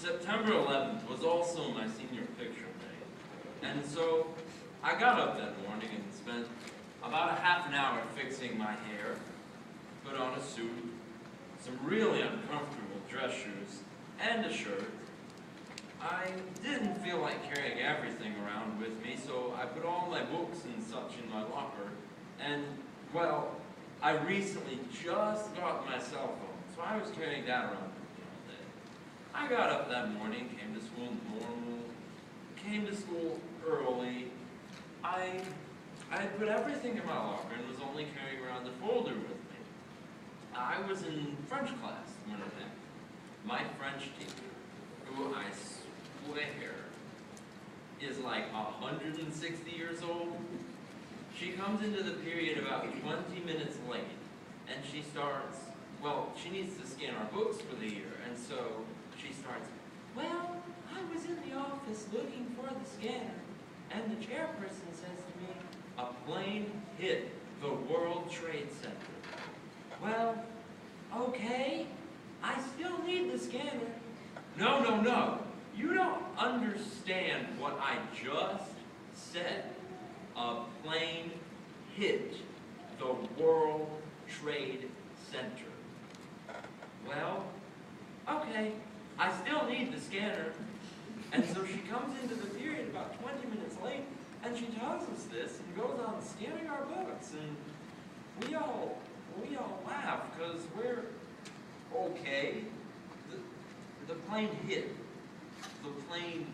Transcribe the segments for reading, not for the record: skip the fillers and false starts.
September 11th was also my senior picture day. And so I got up that morning and spent about a half an hour fixing my hair, put on a suit, some really uncomfortable dress shoes, and a shirt. I didn't feel like carrying everything around with me, so I put all my books and such in my locker. And, well, I recently just got my cell phone, so I was carrying that around with me all day. I got up that morning, came to school normal, came to school early. I had put everything in my locker and was only carrying around the folder with me. I was in French class one day. My French teacher, who I swear is like 160 years old, she comes into the period about 20 minutes late, and she starts, well, she needs to scan our books for the year, and so she starts, well, I was in the office looking for the scanner, and the chairperson says to me, a plane hit the World Trade Center. Well, okay, I still need the scanner. No, you don't understand what I just said. A plane hit the World Trade Center. Well, okay, I still need the scanner. And so she comes into the period about 20 minutes late, and she tells us this and goes on scanning our books, and we all laugh because we're okay. The plane hit. The plane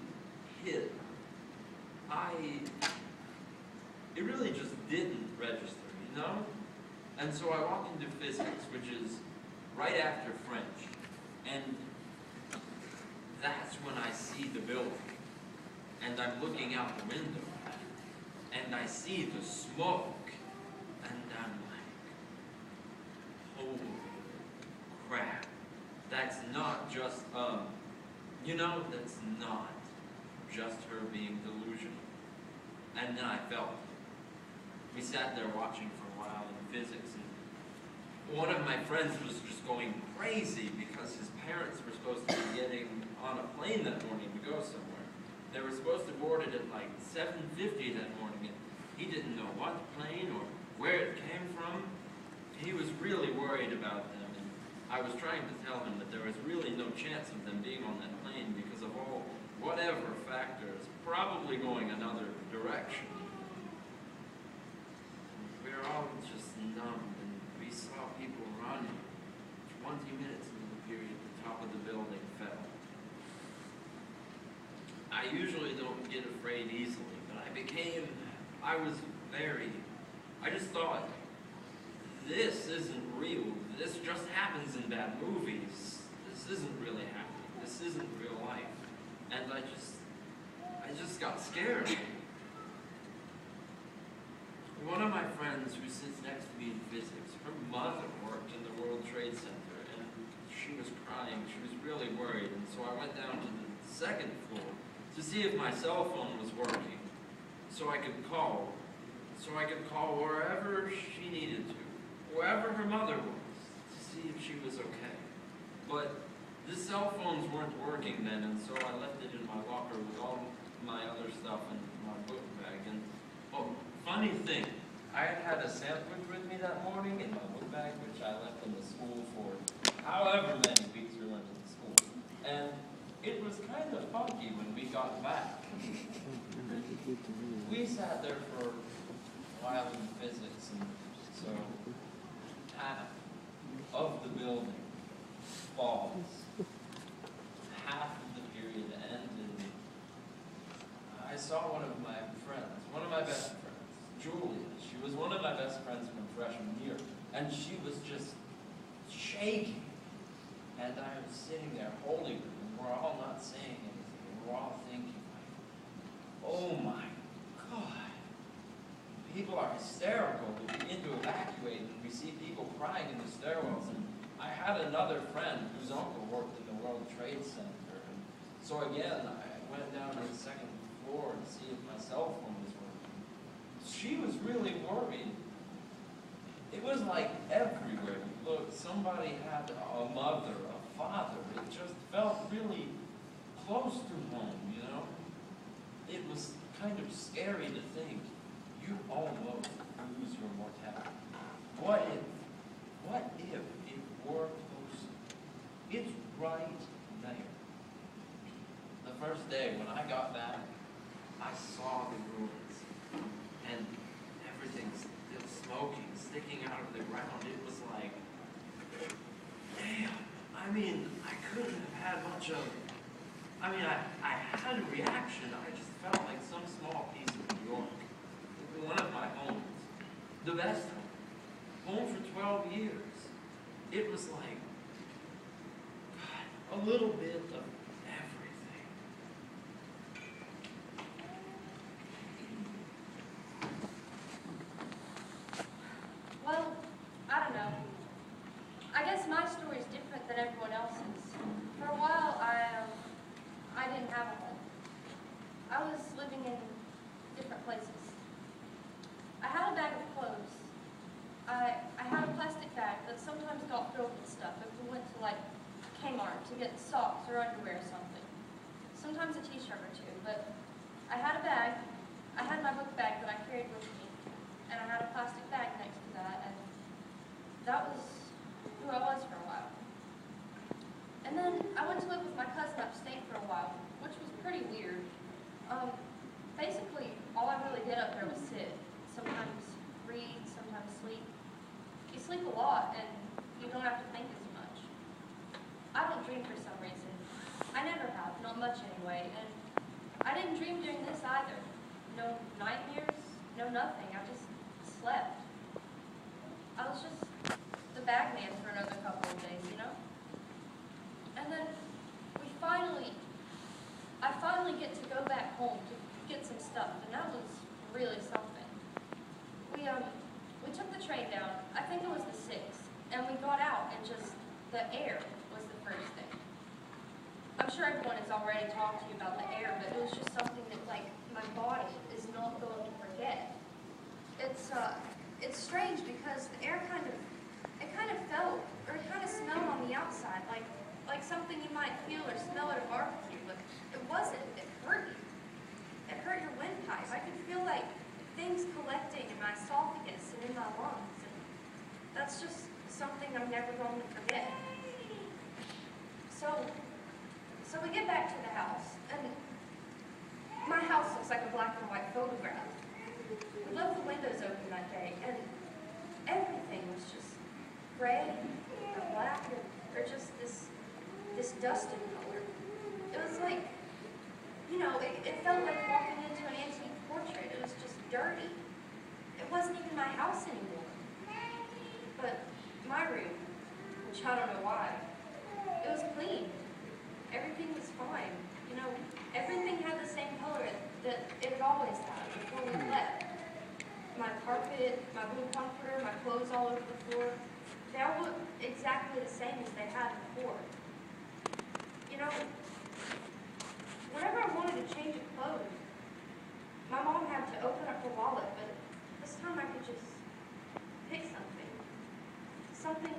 hit. It really just didn't register, you know? And so I walk into physics, which is right after French, and that's when I see the building. And I'm looking out the window, and I see the smoke, and I'm like, holy crap. That's not just, that's not just her being delusional. And then I felt it. We sat there watching for a while in physics, and one of my friends was just going crazy because his parents were supposed to be getting on a plane that morning to go somewhere. They were supposed to board it at like 7:50 that morning, and he didn't know what plane or where it came from. He was really worried about them, and I was trying to tell him that there was really no chance of them being on that plane because of all whatever factors, probably going another direction. We were all just numb, and we saw people running. 20 minutes into the period, the top of the building fell. I usually don't get afraid easily, but I just thought, this isn't real. This just happens in bad movies. This isn't really happening. This isn't real life. And I just got scared. One of my friends who sits next to me in physics, her mother worked in the World Trade Center, and she was crying. She was really worried, and so I went down to the second floor to see if my cell phone was working, so I could call wherever she needed to, wherever her mother was, to see if she was okay. But the cell phones weren't working then, and so I left it in my locker with all my other stuff in my book bag. And funny thing, I had a sandwich with me that morning in my book bag, which I left in the school for however many weeks we went to the school. And it was kind of funky when we got back. We sat there for a while in physics, and so half of the building falls. Half of the period ended. I saw one of my best friends, Julia. She was one of my best friends from freshman year, and she was just shaking. And I was sitting there holding her, and we're all not saying anything. We're all thinking, oh my God. People are hysterical. We begin to evacuate, and we see people crying in the stairwells. And I had another friend whose uncle worked in the World Trade Center. And so again, I went down to the second floor to see if my cell phone was working. She was really worried. It was like everywhere you looked, somebody had a mother, a father. It just felt really close to home, you know? It was kind of scary to think you almost lose your mortality. What if it were close? It's right there. The first day when I got back, I saw the ruins, and everything's still smoking, sticking out of the ground. It was like, damn. I mean, I couldn't have had much of, I had a reaction. I just felt like some small piece of New York. One of my homes. The best home. Home for 12 years. It was like, God, a little bit of everything. Well, I don't know. I guess my story is different than everyone else's. For a while, I didn't have a home. I was living in different places. I had a bag of clothes. I had a plastic bag that sometimes got filled with stuff if we went to like Kmart to get socks or underwear or something. Sometimes a t-shirt or two, but I had a bag. I had my book bag that I carried with me, and I had a plastic bag next to that, and that was who I was for a while. And then I went to live with my cousin upstate for a while, which was pretty weird. Basically, all I really did up there was sit. Sometimes read, sometimes sleep. You sleep a lot, and you don't have to think as much. I don't dream for some reason. I never have, not much anyway, and I didn't dream during this either. No nightmares, no nothing. I just slept. I was just the bag man for another couple of days, you know? And then I finally get to go back home to get some stuff, and that was really something. We took the train down, I think it was the 6th, and we got out, and just the air was the first thing. I'm sure everyone has already talked to you about the air, but it was just something that, like, my body is not going to forget. It's strange because the air kind of felt, or it kind of smelled on the outside, like something you might feel or smell at a barbecue, but it wasn't. It hurt you. It hurt your windpipe. I could feel like things collecting in my esophagus and in my lungs, and that's just something I'm never going to forget. So we get back to the house, and my house looks like a black and white photograph. We left the windows open that day, and everything was just gray or black or just this dusted color. It was like, you know, it felt like walking into an antique portrait. It was just dirty. It wasn't even my house anymore. But my room, which I don't know why, it was clean. Everything was fine. You know, everything had the same color that it had always had before we left. My carpet, my blue comforter, my clothes all over the floor, they all look exactly the same as they had before. You know, whenever I wanted to change a clothes, my mom had to open up her wallet, but this time I could just pick something